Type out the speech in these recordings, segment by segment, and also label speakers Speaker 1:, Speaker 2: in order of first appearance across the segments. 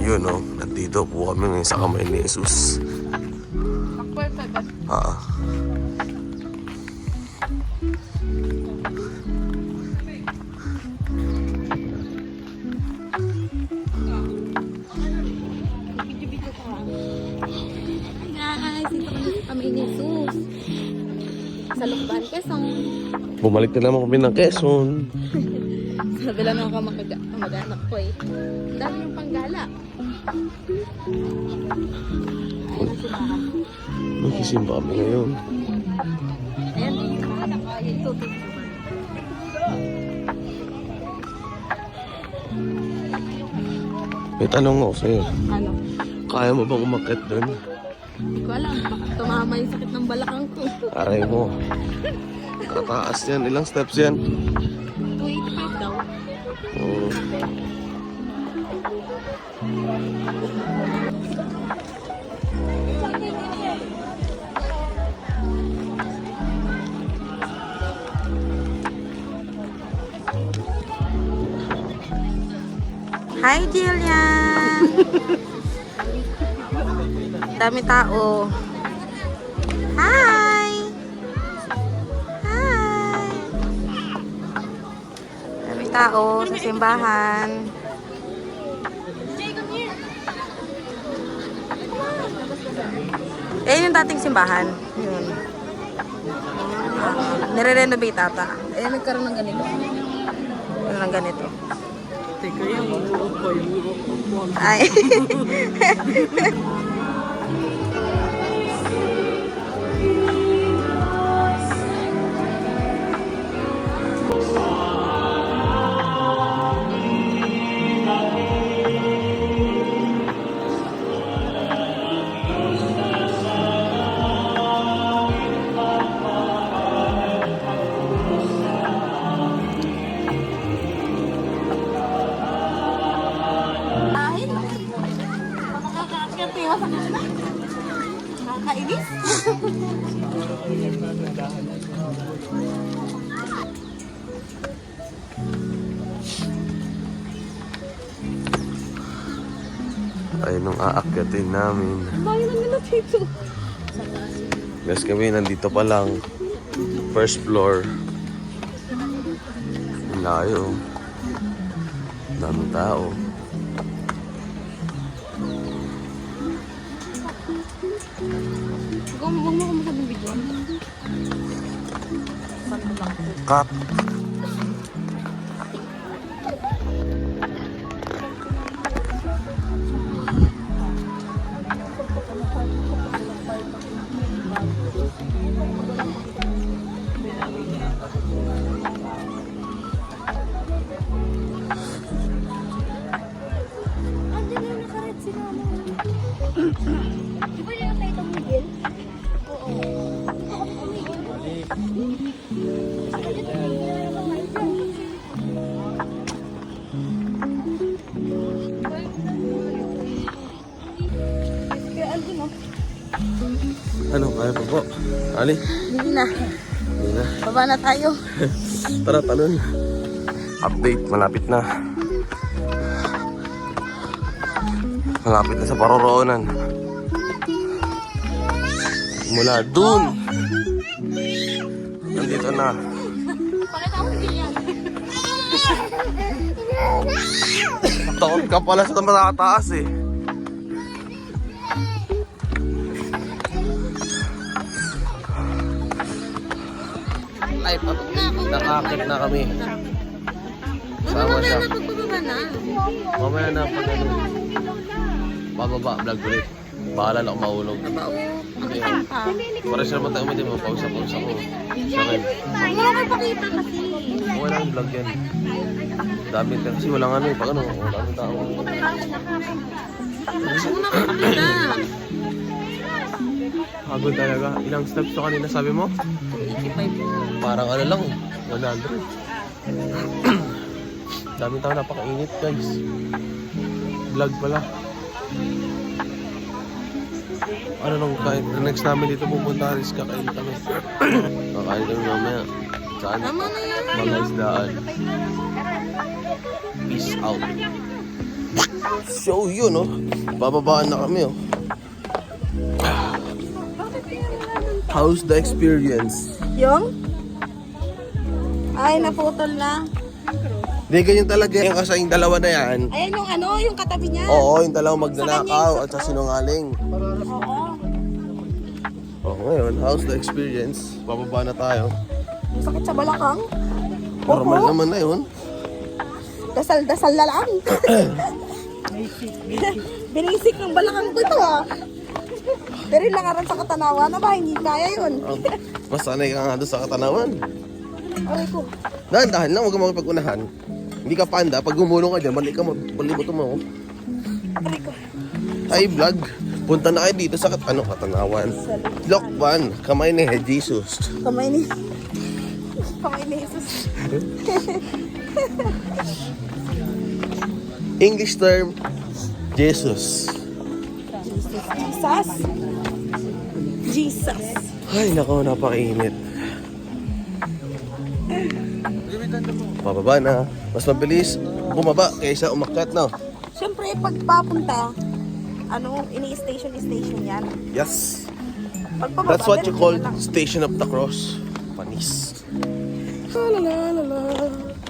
Speaker 1: Yun o, nandito po kami ngayon sa kamay ni Jesus.
Speaker 2: Kami ni Jesus sa Lukban, Quezon.
Speaker 1: Bumalik na naman kami ng Quezon.
Speaker 2: Sabi lang ako kamag-anak ko eh. Ang dami yung panggala. Ayun ang simbahan.
Speaker 1: Magsisimba kami ngayon.
Speaker 2: Ayan yung simbahan. Ayan ito.
Speaker 1: May tanong ako sa'yo.
Speaker 2: Ano?
Speaker 1: Kaya mo bang umakyat doon?
Speaker 2: Hindi ko alam. Baka tumama yung sakit ng balakang ko.
Speaker 1: Aray mo. Tataas yan. Ilang steps yan?
Speaker 2: 285 daw.
Speaker 1: Oo.
Speaker 2: Hi, Jillian! Dami tao. Hi! Hi! Dami tao sa simbahan. Eh, yung dating simbahan. Yun. Nire-renovate ata. Eh, nagkaroon ng ganito. Nagkaroon ng ganito. Ay. Nakakainis.
Speaker 1: Ayun ang aakyatin namin.
Speaker 2: Bayan lang nila dito.
Speaker 1: Guys, kami nandito pa lang. First floor. Ang layo. Daming tao.
Speaker 2: Huwag mo kumusabing video.
Speaker 1: Cut.
Speaker 3: Di ba yung tayo itong Miguel? Oo.
Speaker 1: Ano, kaya pa po? Ali?
Speaker 2: Hindi na.
Speaker 1: Hindi na.
Speaker 2: Baba na tayo.
Speaker 1: Tara, talon. Update, malapit na. Malapit na sa paroroonan. Mula dun. Nandito na.
Speaker 2: Pakita mo si yan.
Speaker 1: Takot ka pala sa matataas eh. Ay, nakakit na kami. Sama siya.
Speaker 2: Pagbababa na.
Speaker 1: Mamaya na pag ano. Bababa, vlog ulit. Bahala na ako mahulog.
Speaker 2: Nakasama ka.
Speaker 1: Para siya naman tayo umitin mo. Pausa-pausa ko. Sa akin.
Speaker 2: Huwag mo ako ipakita kasi.
Speaker 1: Wala nang vlog yan. Dami kasi walang ano eh. Pag ano, walang tao.
Speaker 2: Gusto mo na kapakita.
Speaker 1: Hagod talaga. Ilang steps to kanina sabi mo?
Speaker 2: 85.
Speaker 1: Parang ano lang, 100. Daming tao, napakainit guys. Vlog pala. Ano nung kain? Next namin dito pupunta is kakain kami. Kakain kami mamaya. Saan?
Speaker 2: Tama na yan.
Speaker 1: Mga isdaan. Peace out. So yun, oh. Bababaan na kami, oh. How's the experience?
Speaker 2: Yung? Ay, naputol na.
Speaker 1: Hindi, ganyan talaga yung kasi yung dalawa na yan.
Speaker 2: Ayan yung ano, yung katabi niya.
Speaker 1: Oo, yung dalawa magnanakaw at sa sinungaling.
Speaker 2: Oo.
Speaker 1: Oh, ngayon, how's the experience? Bababa na tayo.
Speaker 2: Masakit sa balakang.
Speaker 1: Normal naman na yun.
Speaker 2: Dasal-dasal na lang. Binisik ng balakang ko ito ah. Pero yung langaran sa Katanawa na ba, hindi kaya yun.
Speaker 1: Mas sanay ka nga doon sa Katanawan.
Speaker 2: Aray ko.
Speaker 1: Dahan-dahan lang, huwag ka makipag-unahan. Hindi ka panda, pag gumulong ka dyan, balik mo tumaw.
Speaker 2: Aray ko.
Speaker 1: Hi vlog, punta na kayo dito sa Katanawan. Lokban, kamay ni Jesus.
Speaker 2: Kamay ni... Kamay ni Jesus.
Speaker 1: English term, Jesus.
Speaker 2: Jesus. Jesus.
Speaker 1: Ay, nako, napakainit. Bababa na. Mas mabilis bumaba kaysa umakyat, no?
Speaker 2: Siyempre, pag papunta, ano, ini-station yan.
Speaker 1: Yes.
Speaker 2: Pag pababa,
Speaker 1: That's what you
Speaker 2: diretso
Speaker 1: call
Speaker 2: na lang.
Speaker 1: Station of the Cross. Panis.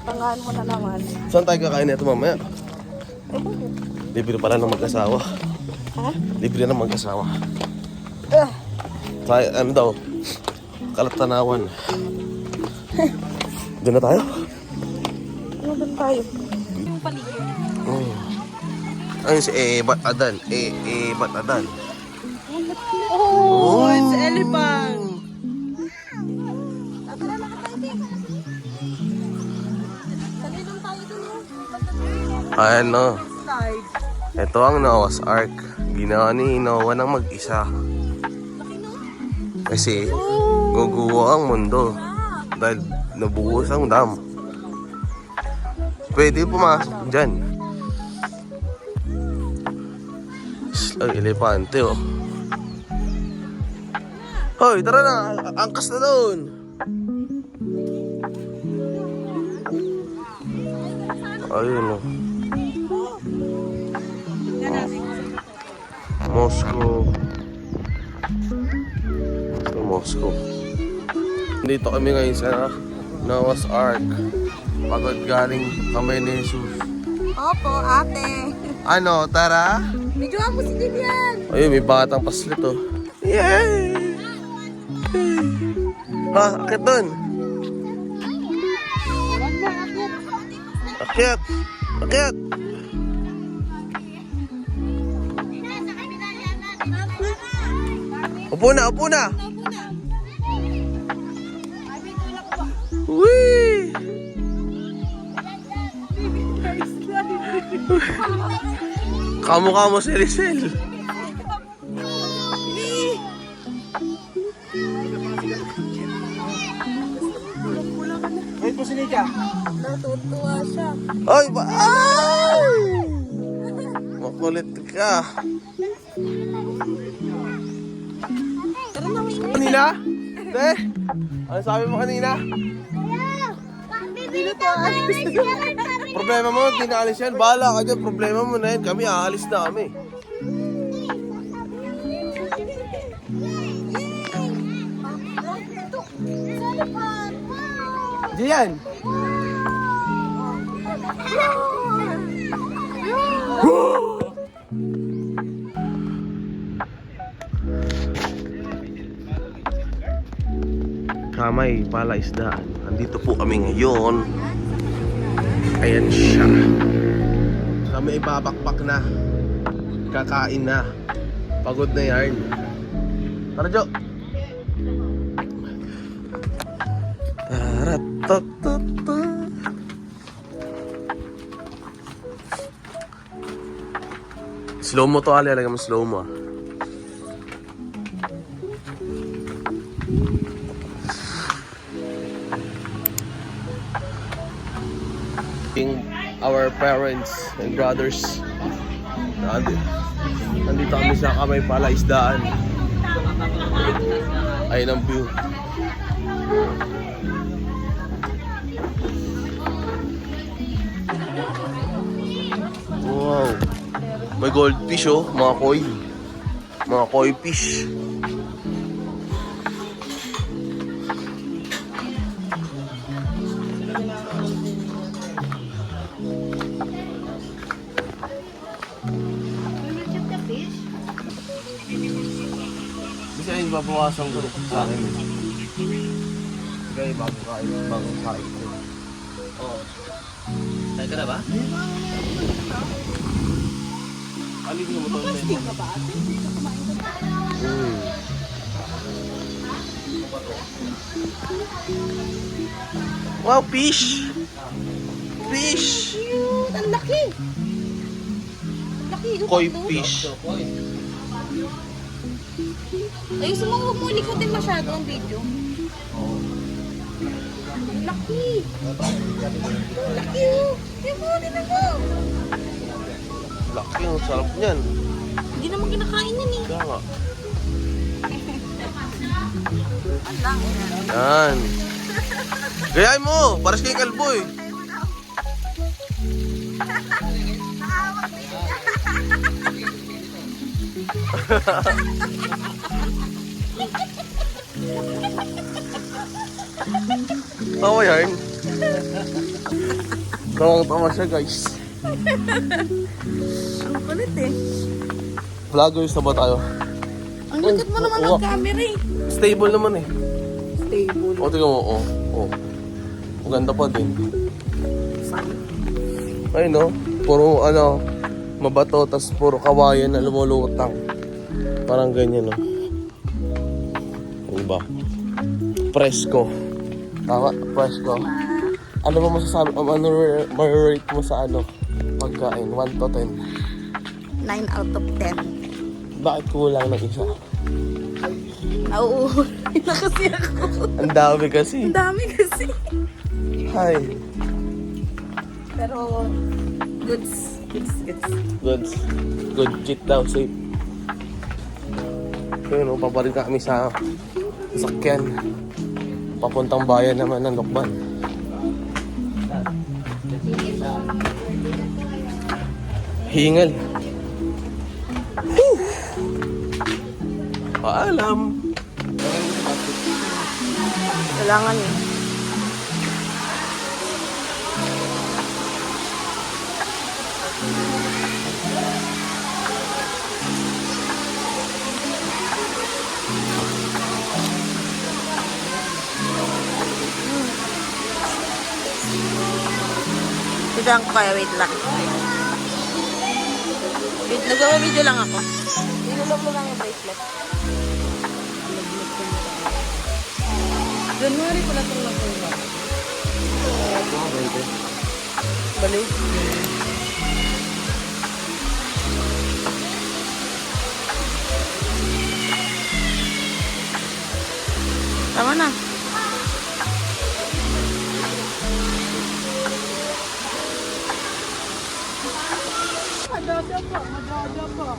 Speaker 2: Tangahan mo na naman.
Speaker 1: Saan tayo kakain nito mamaya?
Speaker 2: Ewan ko.
Speaker 1: Libre pala ng mag-asawa.
Speaker 2: Ha?
Speaker 1: Libre ng mag-asawa. Tayo, ano daw? Kalatanawan. Doon na tayo?
Speaker 2: Ano doon tayo? Yung paligid.
Speaker 1: Ayun si Bat Adan. Bat Adan.
Speaker 2: Oh, it's elephant. Tara na tayo din. Sali lang tayo dun.
Speaker 1: Ayan, no.
Speaker 2: Slide.
Speaker 1: Ito ang Noah's Ark. Ginawa ni Noah ng mag-isa. Kasi guguho ang mundo dahil nabuhos ang dam. Pwede pumasok dyan. Ang elepante, oh. Hoy, tara na. Angkas na doon. Ayun, oh. Moscow. Ito, Moscow. Dito kami ngayon sa Noah's Ark. Pagod galing kamay ni Jesus.
Speaker 2: Opo, ate.
Speaker 1: Ano, tara?
Speaker 2: Medyo mo si Lilian.
Speaker 1: Ayun, may batang paslit, oh. Yay! Ha, akit doon. Akyat! Akyat! Upo na, upo na! Whee! Kamukha mo si Lisel.
Speaker 4: Wait po si Nika.
Speaker 2: Natutuwa siya.
Speaker 1: Ay, ba? Ay! Makulit ka.
Speaker 2: Tara na, may
Speaker 1: Kanina? Te? Ano sabi mo kanina?
Speaker 3: Bibili ka ba?
Speaker 1: Problema mo, di naalis yan. Bahala ka dyan. Problema mo na yan. Kami, aalis na kami. Diyan. Kamay palaisdaan. Nandito po kami ngayon. Ayan siya. Kami ibabakpak na. Kakain na. Pagod na yarn. Tara, Jo. Taratatata. Slow mo to, Ali. Alagay mo slow mo, ah. Our parents and brothers. Nandito kami sa Kamay Palaisdaan. Ayun ang view. Wow. May goldfish oh, mga koi. Mga koi fish.
Speaker 3: Will you check the fish?
Speaker 1: Kasi ay babawasan ko sa akin. Kaya bagong kain ko. Oo. Tayo ka na ba? Alin mo ito?
Speaker 2: Plastic ka ba ate?
Speaker 1: Wow, fish! Fish!
Speaker 2: Cute! Ang laki! Ang laki!
Speaker 1: Koi fish.
Speaker 2: Ayusin mo, huwag mo likotin masyado ang video. Ang laki! Ang laki oh! Yung mo, tinan mo!
Speaker 1: Laki, ang sarap niyan.
Speaker 2: Hindi naman kinakain yan eh.
Speaker 1: Kaya nga.
Speaker 2: Ang laki na.
Speaker 1: Yan. Gayahin mo! Paras kay kalbo eh. Tawa yan. Tawang-tawa siya guys.
Speaker 2: Ang kulit eh.
Speaker 1: Vloggers na ba tayo?
Speaker 2: Ang likod mo naman ng camera eh.
Speaker 1: Stable naman eh.
Speaker 2: Stable.
Speaker 1: O, tingnan mo. O. Maganda pa din. Ay no, puro mabato, tas puro kawayan na lumulutang. Parang ganyan no. Diba? Presko. Tama, presko. Ano mo masasabi, ano ma-rate mo sa pagkain? 1 to 10.
Speaker 2: 9 out of 10.
Speaker 1: Bakit kulang ng isa?
Speaker 2: Nauuhuli na kasi ako.
Speaker 1: Ang dami kasi.
Speaker 2: Ang dami kasi.
Speaker 1: Hi.
Speaker 2: Pero, goods.
Speaker 1: Good cheat daw, safe. Yun, papalit na kami sa sasakyan. Papuntang bayan naman ng Lokban. Hingal. Whew! Paalam.
Speaker 2: Kailangan eh. Bigyan ko kaya, wait lang. Wait, nag-video lang ako. Inulog mo lang yung bracelet. January pala itong nakuha. Balik. Tama na. Madada pa.